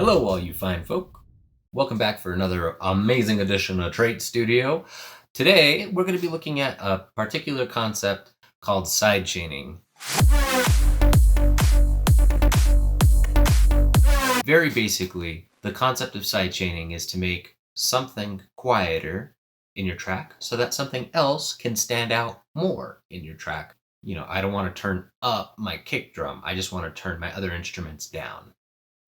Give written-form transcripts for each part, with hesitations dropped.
Hello, all you fine folk. Welcome back for another amazing edition of Trate Studio. Today, we're going to be looking at a particular concept called sidechaining. Very basically, the concept of sidechaining is to make something quieter in your track so that something else can stand out more in your track. You know, I don't want to turn up my kick drum. I just want to turn my other instruments down.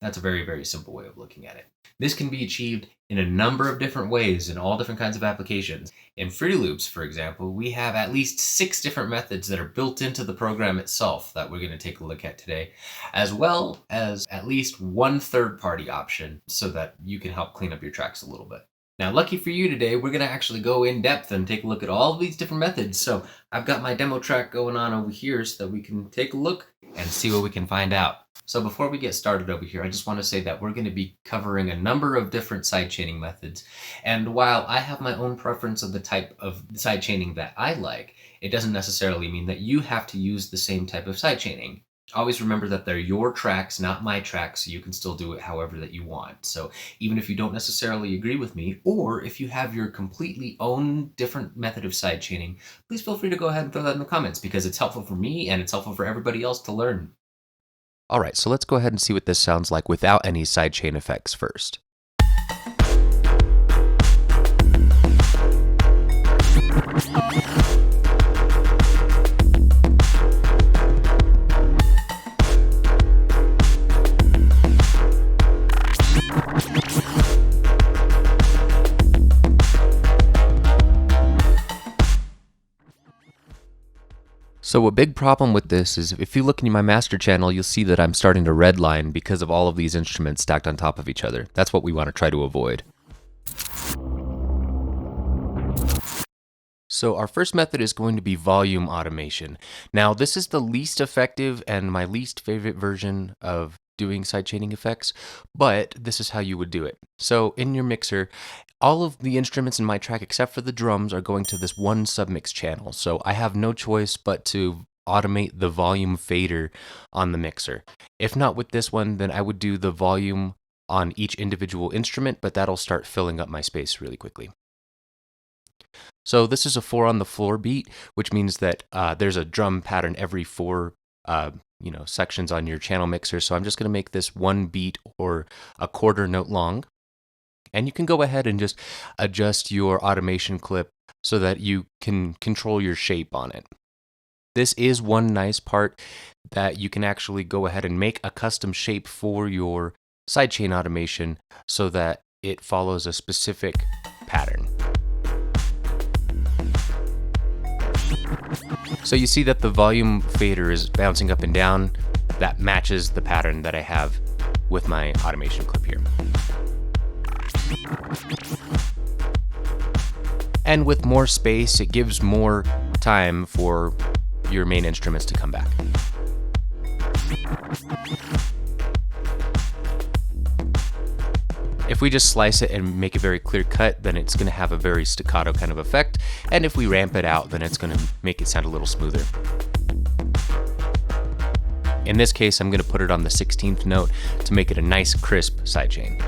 That's a very, very simple way of looking at it. This can be achieved in a number of different ways in all different kinds of applications. In Fruity Loops, for example, we have at least 6 different methods that are built into the program itself that we're going to take a look at today, as well as at least one third-party option so that you can help clean up your tracks a little bit. Now, lucky for you today, we're going to actually go in depth and take a look at all of these different methods. So I've got my demo track going on over here so that we can take a look and see what we can find out. So before we get started over here, I just want to say that we're going to be covering a number of different sidechaining methods. And while I have my own preference of the type of sidechaining that I like, it doesn't necessarily mean that you have to use the same type of sidechaining. Always remember that they're your tracks, not my tracks, so you can still do it however that you want. So even if you don't necessarily agree with me, or if you have your completely own different method of sidechaining, please feel free to go ahead and throw that in the comments because it's helpful for me and it's helpful for everybody else to learn. All right, so let's go ahead and see what this sounds like without any sidechain effects first. So a big problem with this is if you look in my master channel, you'll see that I'm starting to redline because of all of these instruments stacked on top of each other. That's what we want to try to avoid. So our first method is going to be volume automation. Now this is the least effective and my least favorite version of doing sidechaining effects, but this is how you would do it. So in your mixer, all of the instruments in my track except for the drums are going to this one submix channel. So I have no choice but to automate the volume fader on the mixer. If not with this one, then I would do the volume on each individual instrument, but that'll start filling up my space really quickly. So this is a 4 on the floor beat, which means that there's a drum pattern every 4 sections on your channel mixer. So I'm just going to make this 1 beat or a quarter note long. And you can go ahead and just adjust your automation clip so that you can control your shape on it. This is one nice part that you can actually go ahead and make a custom shape for your sidechain automation so that it follows a specific pattern. So you see that the volume fader is bouncing up and down. That matches the pattern that I have with my automation clip here. And with more space, it gives more time for your main instruments to come back. If we just slice it and make a very clear cut, then it's going to have a very staccato kind of effect. And if we ramp it out, then it's going to make it sound a little smoother. In this case, I'm going to put it on the 16th note to make it a nice, crisp sidechain.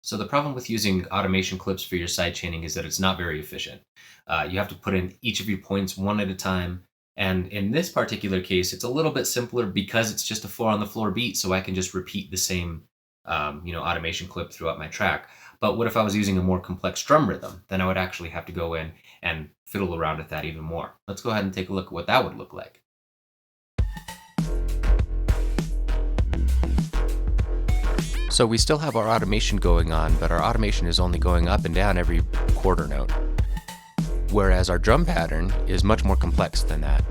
So the problem with using automation clips for your sidechaining is that it's not very efficient. You have to put in each of your points one at a time. And in this particular case, it's a little bit simpler because it's just a 4 on the floor beat, so I can just repeat the same automation clip throughout my track. But what if I was using a more complex drum rhythm? Then I would actually have to go in and fiddle around with that even more. Let's go ahead and take a look at what that would look like. So we still have our automation going on, but our automation is only going up and down every quarter note. Whereas our drum pattern is much more complex than that.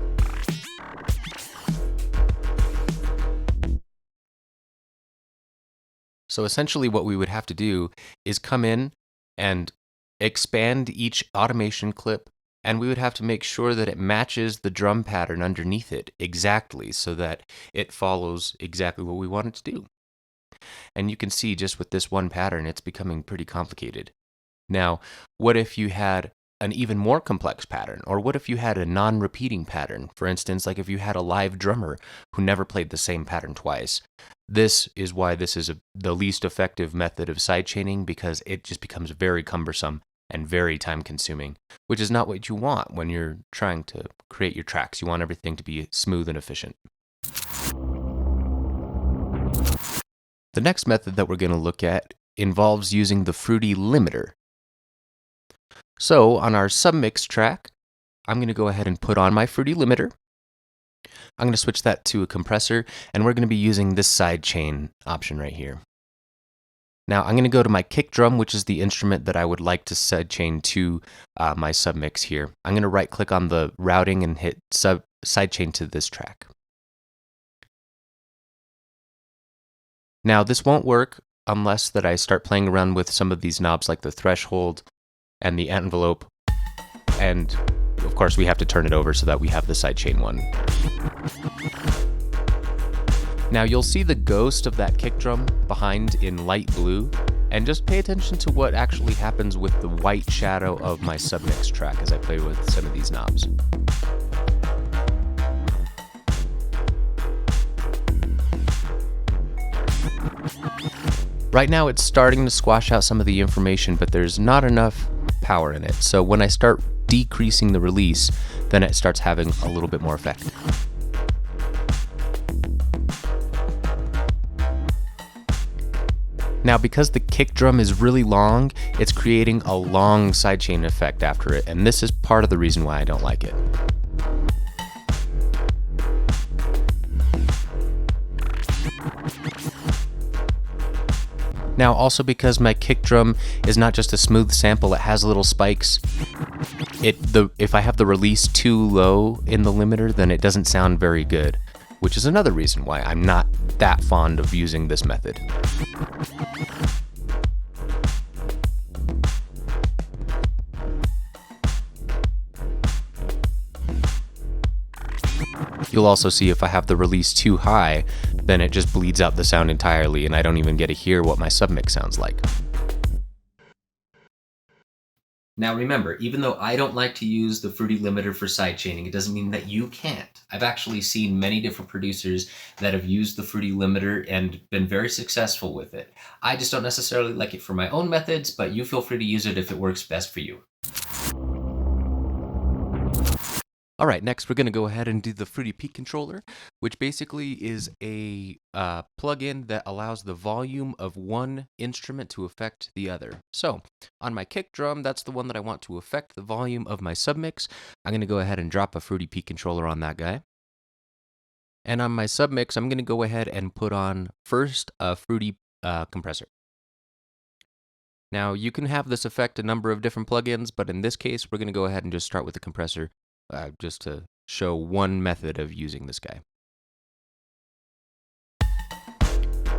So essentially what we would have to do is come in and expand each automation clip, and we would have to make sure that it matches the drum pattern underneath it exactly so that it follows exactly what we want it to do. And you can see just with this one pattern, it's becoming pretty complicated. Now, what if you had an even more complex pattern? Or what if you had a non-repeating pattern? For instance, like if you had a live drummer who never played the same pattern twice. This is why this is the least effective method of sidechaining, because it just becomes very cumbersome and very time-consuming, which is not what you want when you're trying to create your tracks. You want everything to be smooth and efficient. The next method that we're going to look at involves using the Fruity limiter. So on our submix track, I'm going to go ahead and put on my Fruity limiter. I'm going to switch that to a compressor, and we're going to be using this sidechain option right here. Now I'm going to go to my kick drum, which is the instrument that I would like to sidechain to my submix here. I'm going to right-click on the routing and hit sidechain to this track. Now this won't work unless that I start playing around with some of these knobs like the threshold and the envelope, and of course we have to turn it over so that we have the sidechain one. Now you'll see the ghost of that kick drum behind in light blue, and just pay attention to what actually happens with the white shadow of my submix track as I play with some of these knobs. Right now it's starting to squash out some of the information, but there's not enough power in it. So when I start decreasing the release, then it starts having a little bit more effect. Now because the kick drum is really long, it's creating a long sidechain effect after it, and this is part of the reason why I don't like it. Now also because my kick drum is not just a smooth sample, it has little spikes. If I have the release too low in the limiter, then it doesn't sound very good, which is another reason why I'm not that fond of using this method. You'll also see if I have the release too high, then it just bleeds out the sound entirely and I don't even get to hear what my submix sounds like. Now remember, even though I don't like to use the Fruity limiter for sidechaining, it doesn't mean that you can't. I've actually seen many different producers that have used the Fruity limiter and been very successful with it. I just don't necessarily like it for my own methods, but you feel free to use it if it works best for you. All right, next we're going to go ahead and do the Fruity Peak Controller, which basically is a plugin that allows the volume of one instrument to affect the other. So on my kick drum, that's the one that I want to affect the volume of my submix. I'm going to go ahead and drop a Fruity Peak Controller on that guy. And on my submix, I'm going to go ahead and put on first a Fruity compressor. Now you can have this affect a number of different plugins, but in this case, we're going to go ahead and just start with the compressor. Just to show one method of using this guy.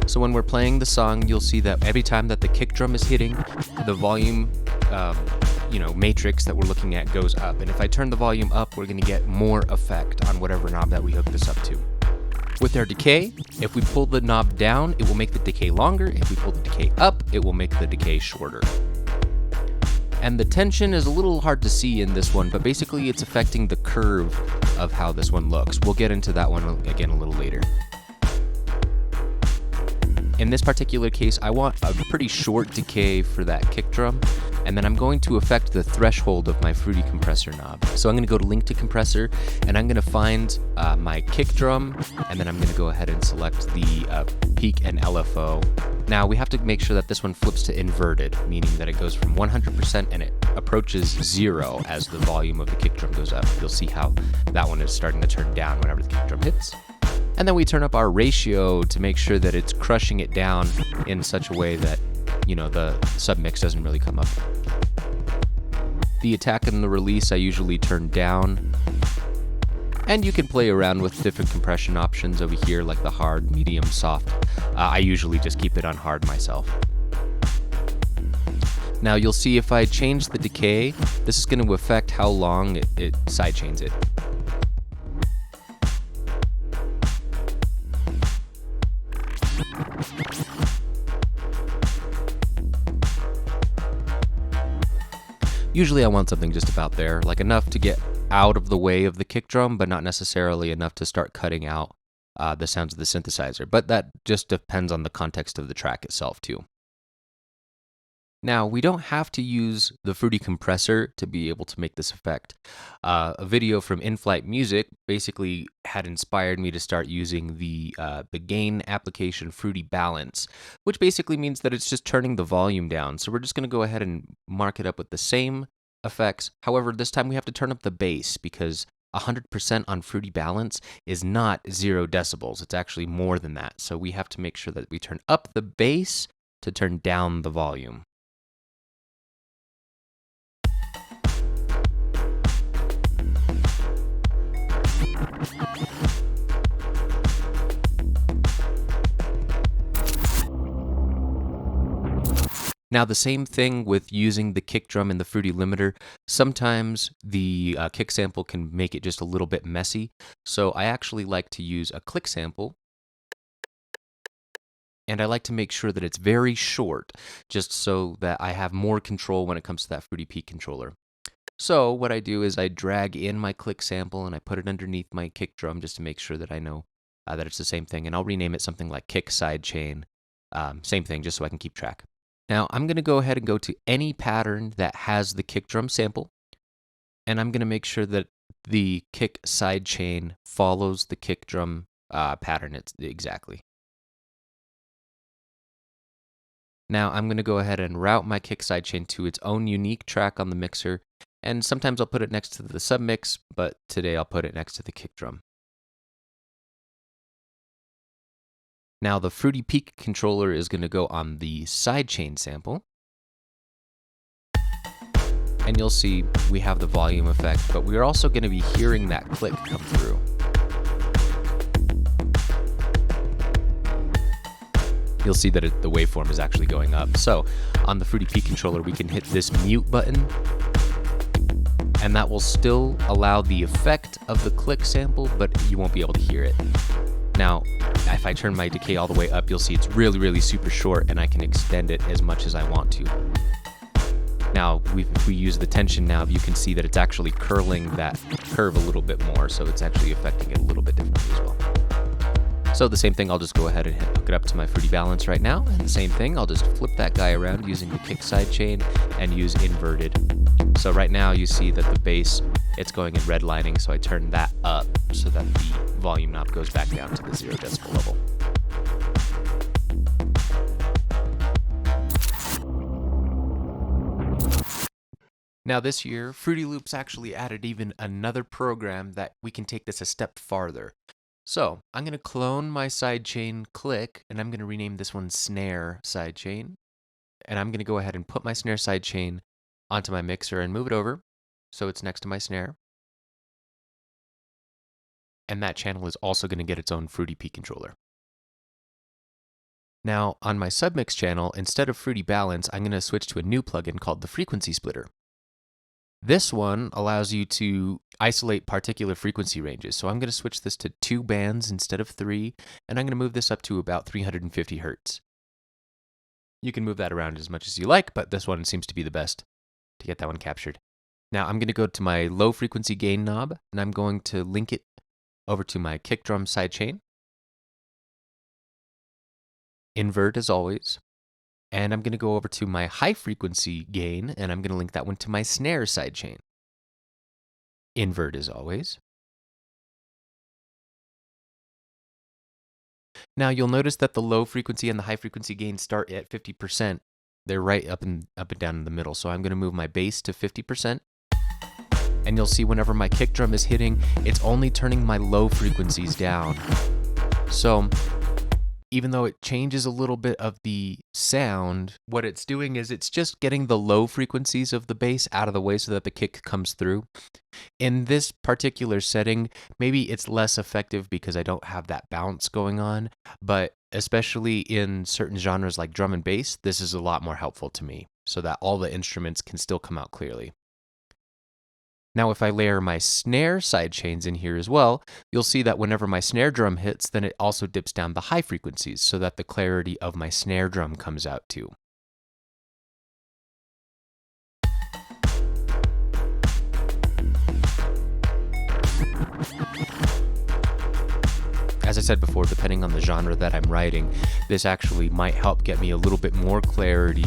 So when we're playing the song, you'll see that every time that the kick drum is hitting, the volume, matrix that we're looking at goes up. And if I turn the volume up, we're going to get more effect on whatever knob that we hook this up to. With our decay, if we pull the knob down, it will make the decay longer. If we pull the decay up, it will make the decay shorter. And the tension is a little hard to see in this one, but basically it's affecting the curve of how this one looks. We'll get into that one again a little later. In this particular case, I want a pretty short decay for that kick drum, and then I'm going to affect the threshold of my Fruity compressor knob. So I'm going to go to Link to Compressor, and I'm going to find my kick drum, and then I'm going to go ahead and select the peak and LFO. Now we have to make sure that this one flips to inverted, meaning that it goes from 100% and it approaches 0 as the volume of the kick drum goes up. You'll see how that one is starting to turn down whenever the kick drum hits. And then we turn up our ratio to make sure that it's crushing it down in such a way that, the submix doesn't really come up. The attack and the release I usually turn down. And you can play around with different compression options over here, like the hard, medium, soft. I usually just keep it on hard myself. Now you'll see if I change the decay, this is going to affect how long it sidechains it. Usually I want something just about there, like enough to get out of the way of the kick drum, but not necessarily enough to start cutting out the sounds of the synthesizer. But that just depends on the context of the track itself too. Now, we don't have to use the Fruity compressor to be able to make this effect. A video from In-Flight Music basically had inspired me to start using the gain application Fruity Balance, which basically means that it's just turning the volume down. So we're just going to go ahead and mark it up with the same effects. However, this time we have to turn up the bass because 100% on Fruity Balance is not 0 decibels. It's actually more than that. So we have to make sure that we turn up the bass to turn down the volume. Now, the same thing with using the kick drum and the Fruity limiter. Sometimes the kick sample can make it just a little bit messy. So I actually like to use a click sample. And I like to make sure that it's very short, just so that I have more control when it comes to that Fruity Peak controller. So what I do is I drag in my click sample and I put it underneath my kick drum just to make sure that I know that it's the same thing. And I'll rename it something like Kick Sidechain. Same thing, just so I can keep track. Now, I'm going to go ahead and go to any pattern that has the kick drum sample, and I'm going to make sure that the kick sidechain follows the kick drum pattern exactly. Now, I'm going to go ahead and route my kick sidechain to its own unique track on the mixer, and sometimes I'll put it next to the submix, but today I'll put it next to the kick drum. Now, the Fruity Peak controller is going to go on the sidechain sample. And you'll see we have the volume effect, but we're also going to be hearing that click come through. You'll see that the waveform is actually going up. So on the Fruity Peak controller, we can hit this mute button, and that will still allow the effect of the click sample, but you won't be able to hear it. Now, if I turn my decay all the way up, you'll see it's really, really super short, and I can extend it as much as I want to. Now, if we use the tension knob, you can see that it's actually curling that curve a little bit more, so it's actually affecting it a little bit differently as well. So the same thing, I'll just go ahead and hook it up to my Fruity Balance right now, and the same thing, I'll just flip that guy around using the kick sidechain and use inverted. So right now you see that the bass, it's going in redlining, so I turn that up so that the volume knob goes back down to the 0 decibel level. Now this year, Fruity Loops actually added even another program that we can take this a step farther. So I'm going to clone my sidechain click, and I'm going to rename this one Snare Sidechain. And I'm going to go ahead and put my snare sidechain onto my mixer and move it over so it's next to my snare. And that channel is also going to get its own Fruity Peak controller. Now, on my submix channel, instead of Fruity Balance, I'm going to switch to a new plugin called the Frequency Splitter. This one allows you to isolate particular frequency ranges. So I'm going to switch this to 2 bands instead of 3, and I'm going to move this up to about 350 hertz. You can move that around as much as you like, but this one seems to be the best to get that one captured. Now I'm going to go to my low frequency gain knob, and I'm going to link it over to my kick drum sidechain. Invert as always. And I'm going to go over to my high frequency gain, and I'm going to link that one to my snare sidechain. Invert as always. Now you'll notice that the low frequency and the high frequency gain start at 50%. They're right up and down in the middle. So I'm going to move my bass to 50%. And you'll see whenever my kick drum is hitting, it's only turning my low frequencies down. So even though it changes a little bit of the sound, what it's doing is it's just getting the low frequencies of the bass out of the way so that the kick comes through. In this particular setting, maybe it's less effective because I don't have that bounce going on, but especially in certain genres like drum and bass, this is a lot more helpful to me so that all the instruments can still come out clearly. Now, if I layer my snare sidechains in here as well, you'll see that whenever my snare drum hits, then it also dips down the high frequencies so that the clarity of my snare drum comes out too. I said before, depending on the genre that I'm writing, this actually might help get me a little bit more clarity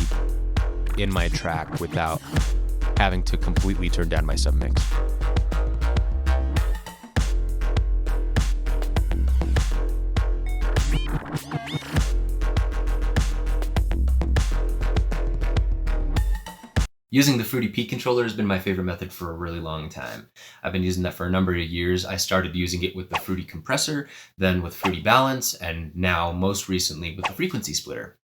in my track without having to completely turn down my submix. Using the Fruity Peak controller has been my favorite method for a really long time. I've been using that for a number of years. I started using it with the Fruity Compressor, then with Fruity Balance, and now most recently with the Frequency Splitter.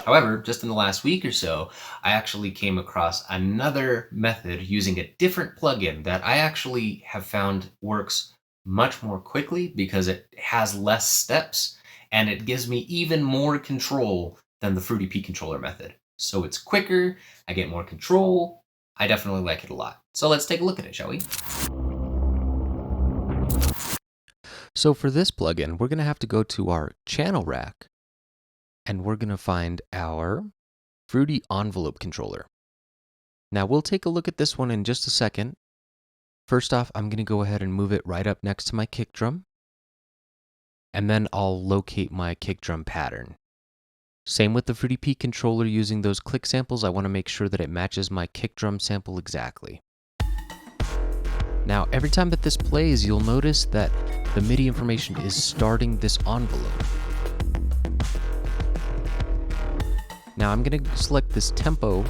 However, just in the last week or so, I actually came across another method using a different plugin that I actually have found works much more quickly because it has less steps and it gives me even more control than the Fruity Peak controller method. So it's quicker, I get more control, I definitely like it a lot. So let's take a look at it, shall we? So for this plugin, we're going to have to go to our channel rack, and we're going to find our Fruity Envelope controller. Now we'll take a look at this one in just a second. First off, I'm going to go ahead and move it right up next to my kick drum, and then I'll locate my kick drum pattern. Same with the Fruity Peak controller. Using those click samples, I want to make sure that it matches my kick drum sample exactly. Now, every time that this plays, you'll notice that the MIDI information is starting this envelope. Now, I'm going to select this tempo,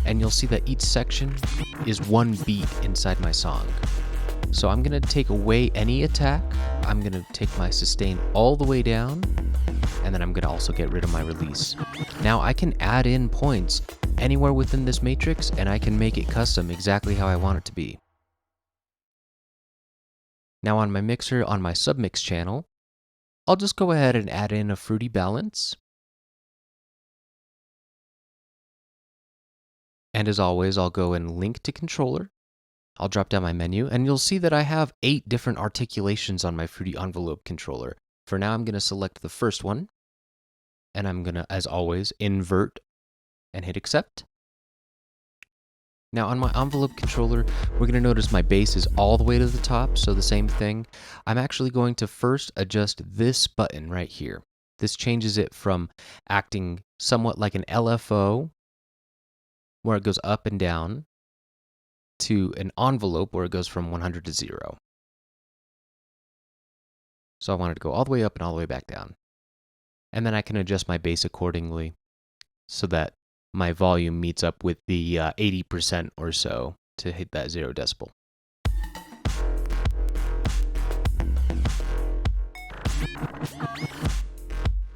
and you'll see that each section is one beat inside my song. So I'm going to take away any attack. I'm going to take my sustain all the way down, and then I'm going to also get rid of my release. Now I can add in points anywhere within this matrix, and I can make it custom exactly how I want it to be. Now on my mixer, on my submix channel, I'll just go ahead and add in a Fruity Balance. And as always, I'll go and link to controller. I'll drop down my menu, and you'll see that I have 8 different articulations on my Fruity Envelope controller. For now, I'm going to select the first one, and I'm going to, as always, invert and hit accept. Now on my envelope controller, we're going to notice my bass is all the way to the top, so the same thing. I'm actually going to first adjust this button right here. This changes it from acting somewhat like an LFO, where it goes up and down, to an envelope where it goes from 100 to 0. So I want it to go all the way up and all the way back down. And then I can adjust my bass accordingly so that my volume meets up with the 80% or so to hit that 0 decibel.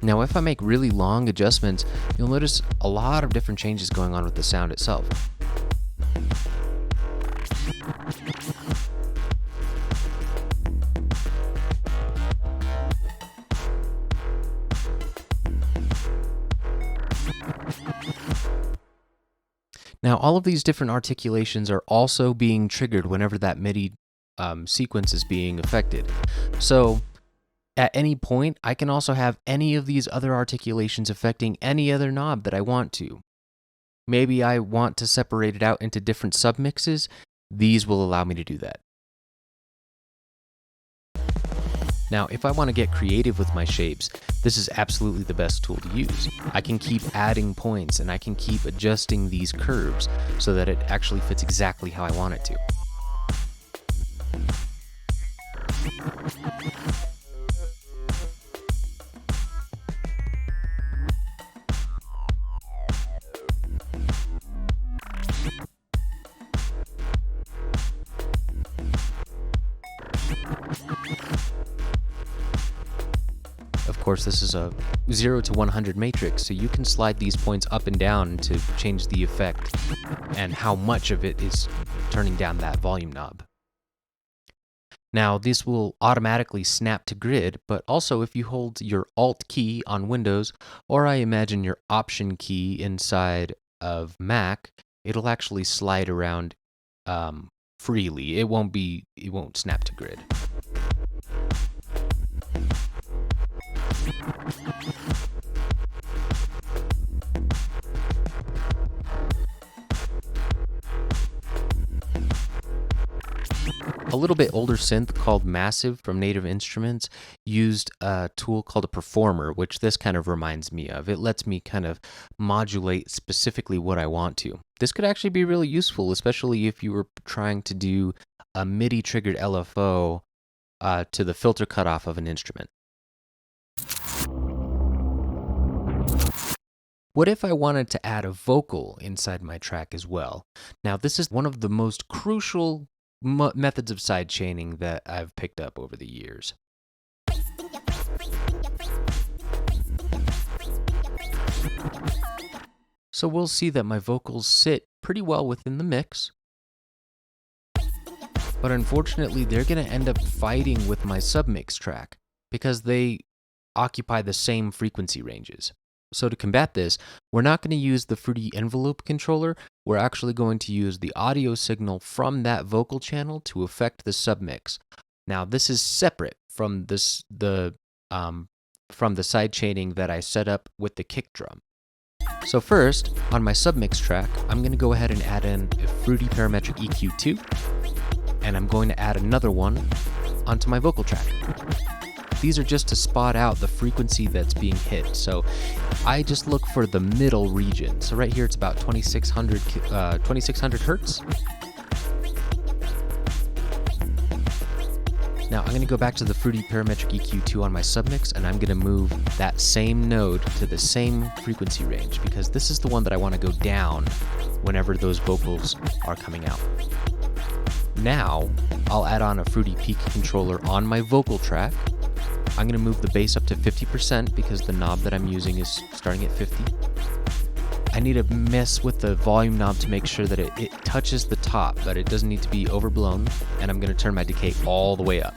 Now, if I make really long adjustments, you'll notice a lot of different changes going on with the sound itself. Now, all of these different articulations are also being triggered whenever that MIDI sequence is being affected. So, at any point, I can also have any of these other articulations affecting any other knob that I want to. Maybe I want to separate it out into different submixes. These will allow me to do that. Now, if I want to get creative with my shapes, this is absolutely the best tool to use. I can keep adding points and I can keep adjusting these curves so that it actually fits exactly how I want it to. Of course, this is a 0 to 100 matrix, so you can slide these points up and down to change the effect and how much of it is turning down that volume knob. Now, this will automatically snap to grid, but also if you hold your Alt key on Windows, or I imagine your Option key inside of Mac, it'll actually slide around freely. It won't snap to grid. A little bit older synth called Massive from Native Instruments used a tool called a performer, which this kind of reminds me of. It lets me kind of modulate specifically what I want to. This could actually be really useful, especially if you were trying to do a MIDI triggered LFO to the filter cutoff of an instrument. What if I wanted to add a vocal inside my track as well? Now, this is one of the most crucial methods of sidechaining that I've picked up over the years. So we'll see that my vocals sit pretty well within the mix, but unfortunately they're going to end up fighting with my submix track because they occupy the same frequency ranges. So to combat this, we're not going to use the Fruity envelope controller. We're actually going to use the audio signal from that vocal channel to affect the submix. Now, this is separate from the sidechaining that I set up with the kick drum. So first, on my submix track, I'm going to go ahead and add in a Fruity Parametric EQ2, and I'm going to add another one onto my vocal track. These are just to spot out the frequency that's being hit. So I just look for the middle region. So right here, it's about 2600 hertz. Now I'm going to go back to the Fruity Parametric EQ2 on my submix, and I'm going to move that same node to the same frequency range because this is the one that I want to go down whenever those vocals are coming out. Now I'll add on a Fruity Peak controller on my vocal track. I'm going to move the bass up to 50% because the knob that I'm using is starting at 50. I need to mess with the volume knob to make sure that it touches the top, but it doesn't need to be overblown, and I'm going to turn my decay all the way up.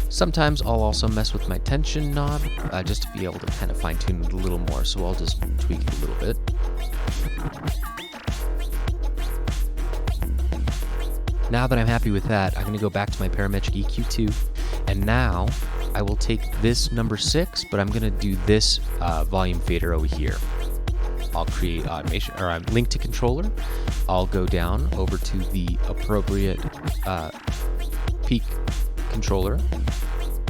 Sometimes I'll also mess with my tension knob just to be able to kind of fine tune it a little more, so I'll just tweak it a little bit. Now that I'm happy with that, I'm going to go back to my Parametric EQ2, and now I will take this number 6, but I'm going to do this volume fader over here. I'll create automation, or link to controller. I'll go down over to the appropriate peak controller.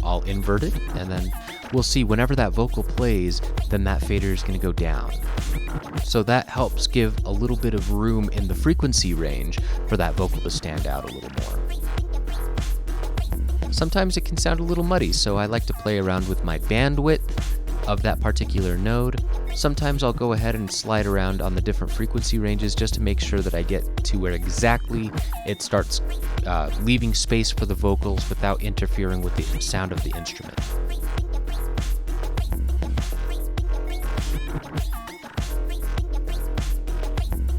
I'll invert it, and then we'll see whenever that vocal plays, then that fader is going to go down. So that helps give a little bit of room in the frequency range for that vocal to stand out a little more. Sometimes it can sound a little muddy, so I like to play around with my bandwidth of that particular node. Sometimes I'll go ahead and slide around on the different frequency ranges just to make sure that I get to where exactly it starts leaving space for the vocals without interfering with the sound of the instrument.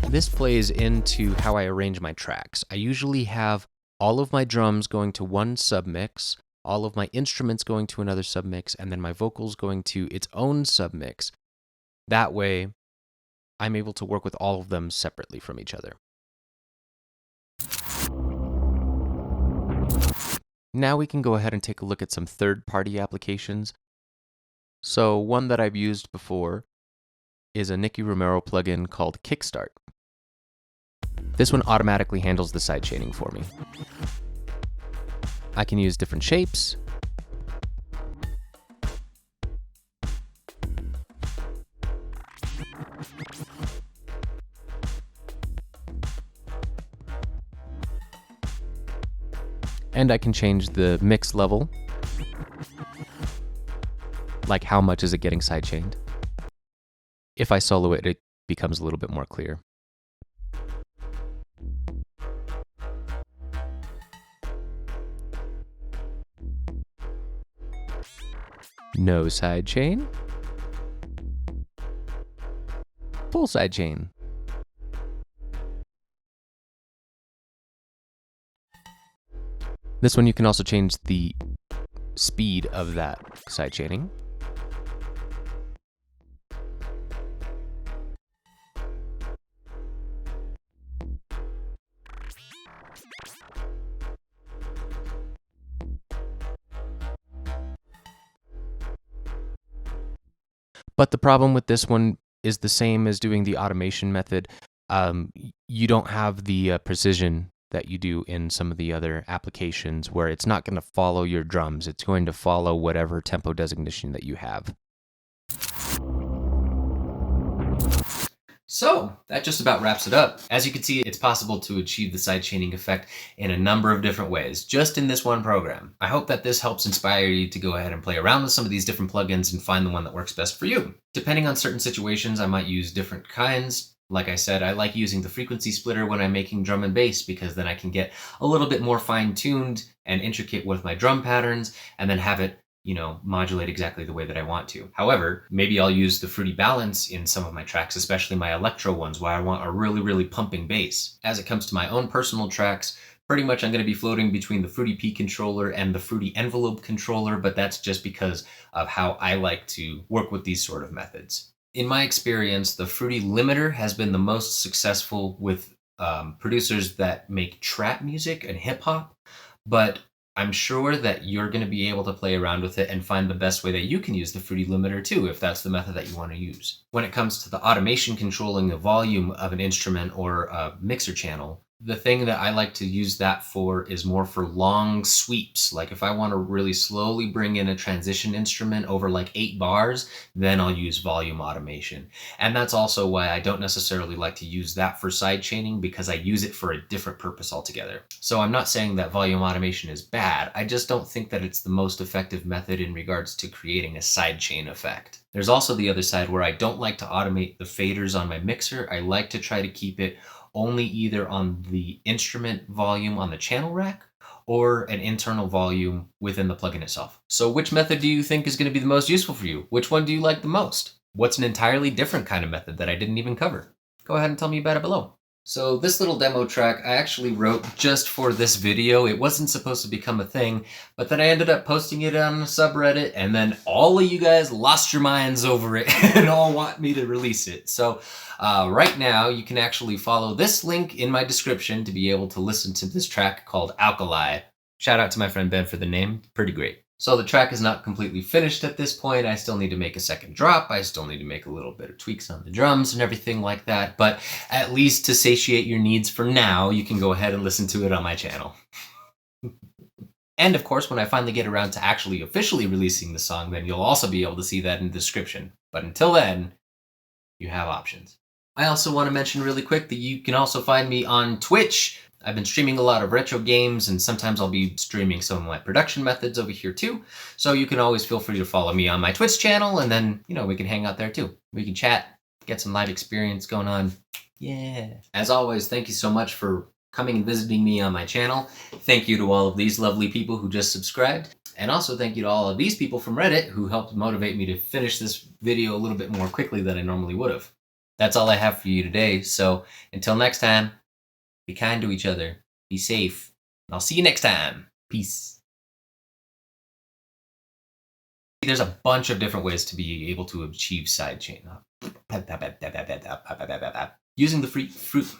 This plays into how I arrange my tracks. I usually have all of my drums going to one submix, all of my instruments going to another submix, and then my vocals going to its own submix. That way, I'm able to work with all of them separately from each other. Now we can go ahead and take a look at some third-party applications. So one that I've used before is a Nicky Romero plugin called Kickstart. This one automatically handles the sidechaining for me. I can use different shapes. And I can change the mix level, like how much is it getting sidechained. If I solo it, it becomes a little bit more clear. No sidechain. Full sidechain. This one you can also change the speed of that sidechaining. But the problem with this one is the same as doing the automation method. You don't have the precision that you do in some of the other applications where it's not going to follow your drums. It's going to follow whatever tempo designation that you have. So that just about wraps it up. As you can see, it's possible to achieve the sidechaining effect in a number of different ways, just in this one program. I hope that this helps inspire you to go ahead and play around with some of these different plugins and find the one that works best for you. Depending on certain situations, I might use different kinds. Like I said, I like using the frequency splitter when I'm making drum and bass because then I can get a little bit more fine-tuned and intricate with my drum patterns and then have it modulate exactly the way that I want to. However, maybe I'll use the fruity balance in some of my tracks, especially my electro ones where I want a really, really pumping bass. As it comes to my own personal tracks, pretty much I'm going to be floating between the Fruity P controller and the Fruity Envelope controller, but that's just because of how I like to work with these sort of methods. In my experience, the Fruity Limiter has been the most successful with producers that make trap music and hip hop, but I'm sure that you're going to be able to play around with it and find the best way that you can use the Fruity Limiter too, if that's the method that you want to use. When it comes to the automation controlling the volume of an instrument or a mixer channel, the thing that I like to use that for is more for long sweeps. Like if I want to really slowly bring in a transition instrument over like 8 bars, then I'll use volume automation. And that's also why I don't necessarily like to use that for sidechaining, because I use it for a different purpose altogether. So I'm not saying that volume automation is bad. I just don't think that it's the most effective method in regards to creating a sidechain effect. There's also the other side where I don't like to automate the faders on my mixer. I like to try to keep it only either on the instrument volume on the channel rack or an internal volume within the plugin itself. So which method do you think is going to be the most useful for you? Which one do you like the most? What's an entirely different kind of method that I didn't even cover? Go ahead and tell me about it below. So this little demo track I actually wrote just for this video. It wasn't supposed to become a thing, but then I ended up posting it on a subreddit, and then all of you guys lost your minds over it and all want me to release it. So right now you can actually follow this link in my description to be able to listen to this track called Alkali. Shout out to my friend Ben for the name, pretty great. So the track is not completely finished at this point. I still need to make a second drop. I still need to make a little bit of tweaks on the drums and everything like that. But at least to satiate your needs for now, you can go ahead and listen to it on my channel. And of course, when I finally get around to actually officially releasing the song, then you'll also be able to see that in the description. But until then, you have options. I also want to mention really quick that you can also find me on Twitch. I've been streaming a lot of retro games, and sometimes I'll be streaming some of my production methods over here too. So you can always feel free to follow me on my Twitch channel, and then, we can hang out there too. We can chat, get some live experience going on. Yeah. As always, thank you so much for coming and visiting me on my channel. Thank you to all of these lovely people who just subscribed. And also thank you to all of these people from Reddit who helped motivate me to finish this video a little bit more quickly than I normally would have. That's all I have for you today. So until next time, be kind to each other. Be safe. I'll see you next time. Peace. There's a bunch of different ways to be able to achieve sidechain. Using the fruit.